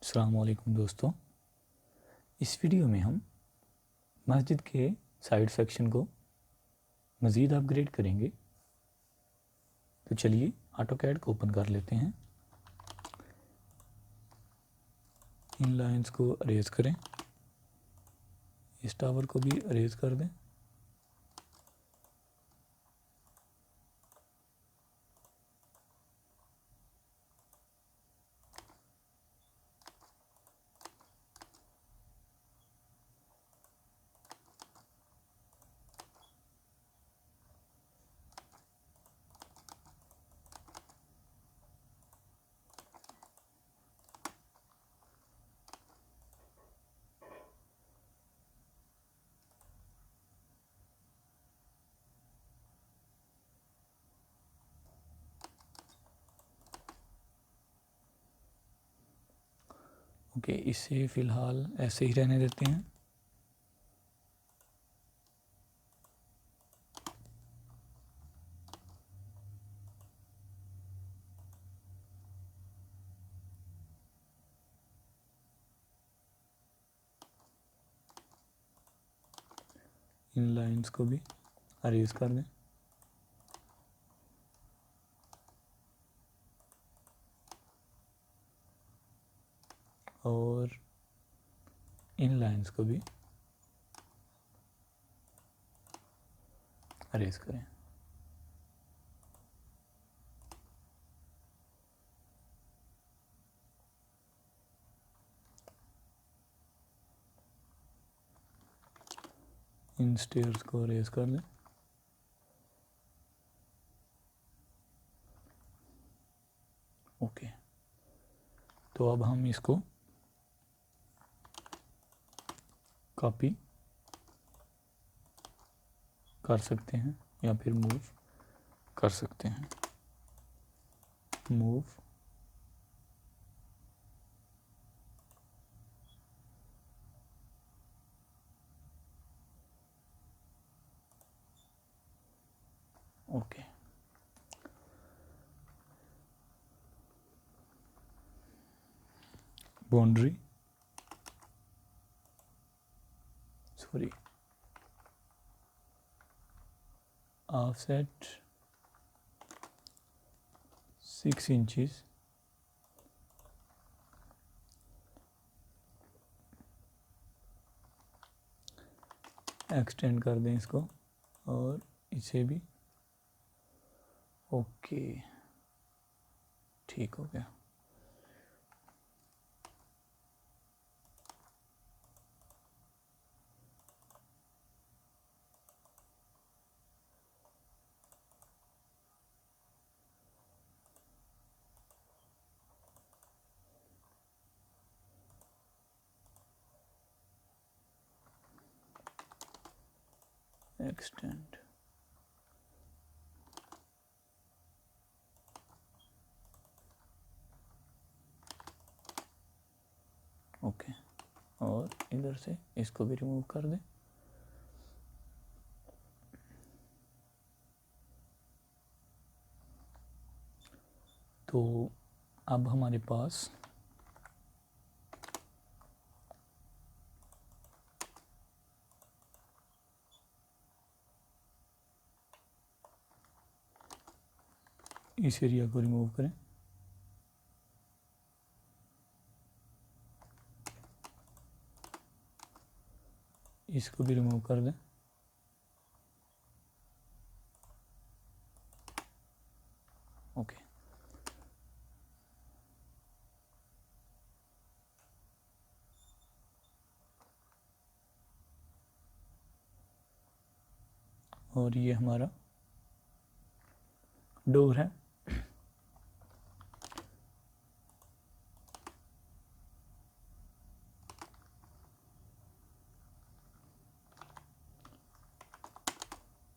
अस्सलाम वालेकुम दोस्तों। इस वीडियो में हम मस्जिद के साइड सेक्शन को मज़ीद अपग्रेड करेंगे। तो चलिए ऑटोकैड को ओपन कर लेते हैं। इन लाइंस को अरेज करें, इस टावर को भी अरेज कर दें। ओके, इसे फ़िलहाल ऐसे ही रहने देते हैं। इन लाइंस को भी अरेज कर दें। और इन लाइंस को भी अरेज करें। इन स्टेयर्स को अरेज कर दें। ओके, तो अब हम इसको कॉपी कर सकते हैं या फिर मूव कर सकते हैं। Move, okay. Boundary, sorry, offset 6 inches. Extend कर दें इसको और इसे भी। ओके, ठीक हो गया। Extend, okay. और इधर से इसको भी रिमूव कर दें। तो अब हमारे पास इस एरिया को रिमूव करें। इसको भी रिमूव कर दें। ओके, और ये हमारा डोर है।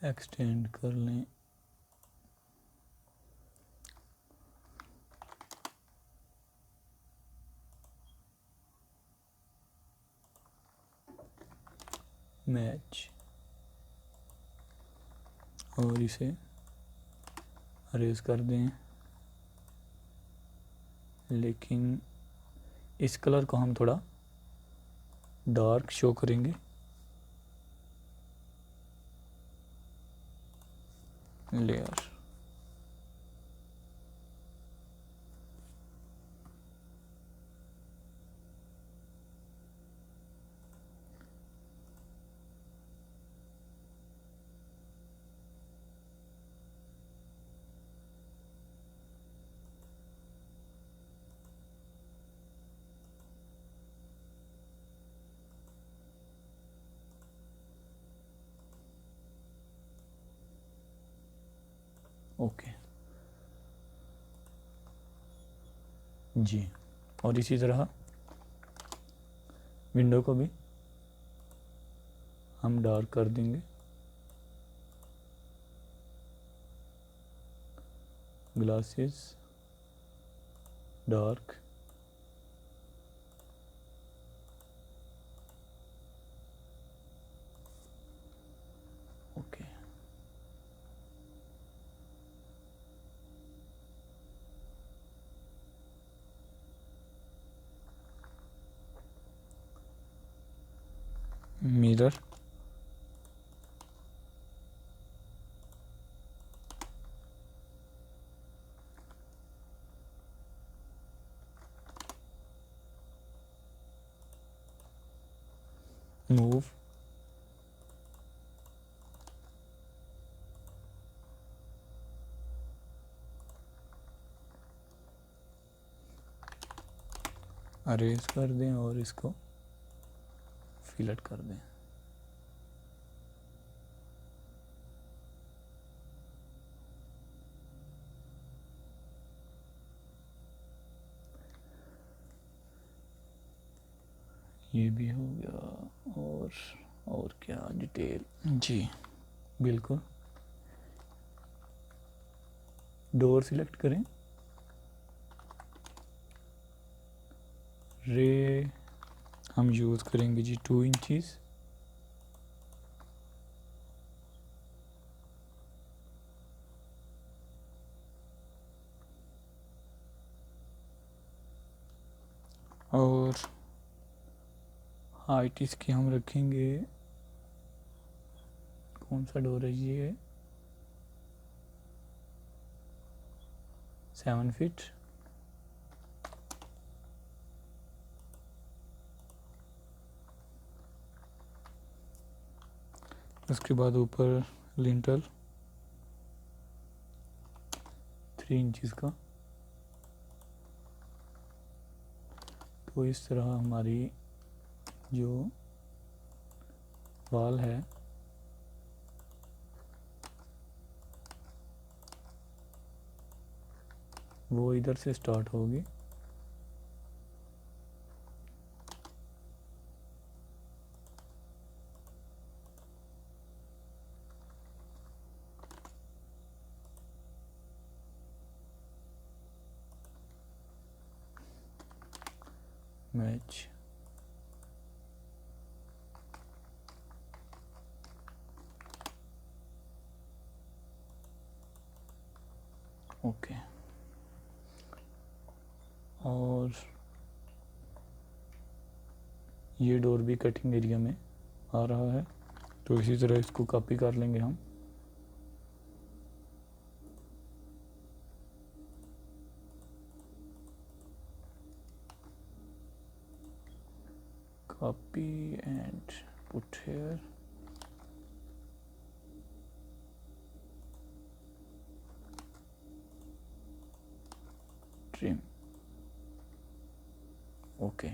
एक्सटेंड कर लें। मैच, और इसे अरेज कर दें। लेकिन इस कलर को हम थोड़ा डार्क शो करेंगे। लेयर, ओके जी। और इसी तरह विंडो को भी हम डार्क कर देंगे। Glasses dark, okay. Mirror, move, arrays कर दें और इसको फिलट कर दें। ये भी हो गया। और क्या डिटेल जी, बिल्कुल। डोर सिलेक्ट करें, रे हम यूज़ करेंगे जी 2 इंचज़। और हाइट इसकी हम रखेंगे, कौन सा डोर है ये, 7 फीट। उसके बाद ऊपर लिंटल 3 इंचज़ का। तो इस तरह हमारी जो वॉल है वो इधर से स्टार्ट होगी। Match, okay. और ये डोर भी कटिंग एरिया में आ रहा है, तो इसी तरह इसको कॉपी कर लेंगे हम। Copy and put here, trim, okay.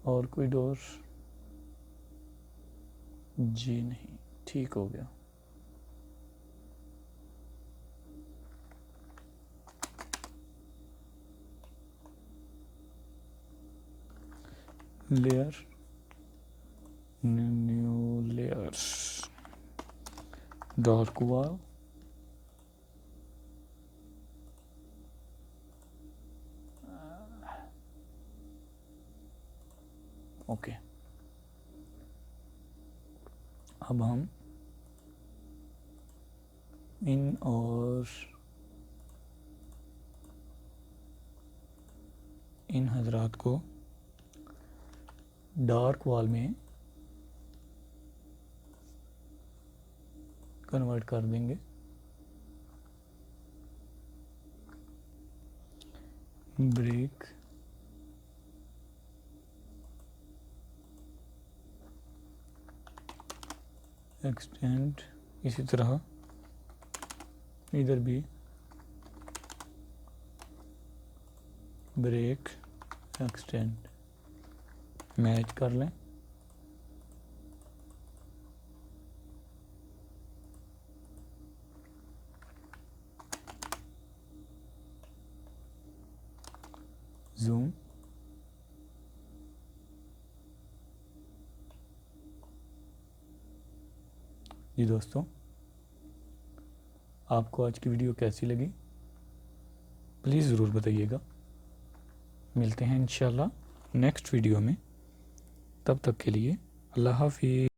और कोई डोर जी नहीं, ठीक हो गया। Layer, new layer, dark wall, okay. अब हम इन और इन हजरात को डार्क वॉल में कन्वर्ट कर देंगे। ब्रेक एक्सटेंड, इसी तरह इधर भी ब्रेक एक्सटेंड मैच कर लें। जूम, जी दोस्तों, आपको आज की वीडियो कैसी लगी प्लीज़ ज़रूर बताइएगा। मिलते हैं इंशाल्लाह नेक्स्ट वीडियो में, तब तक के लिए अल्लाह हाफिज़।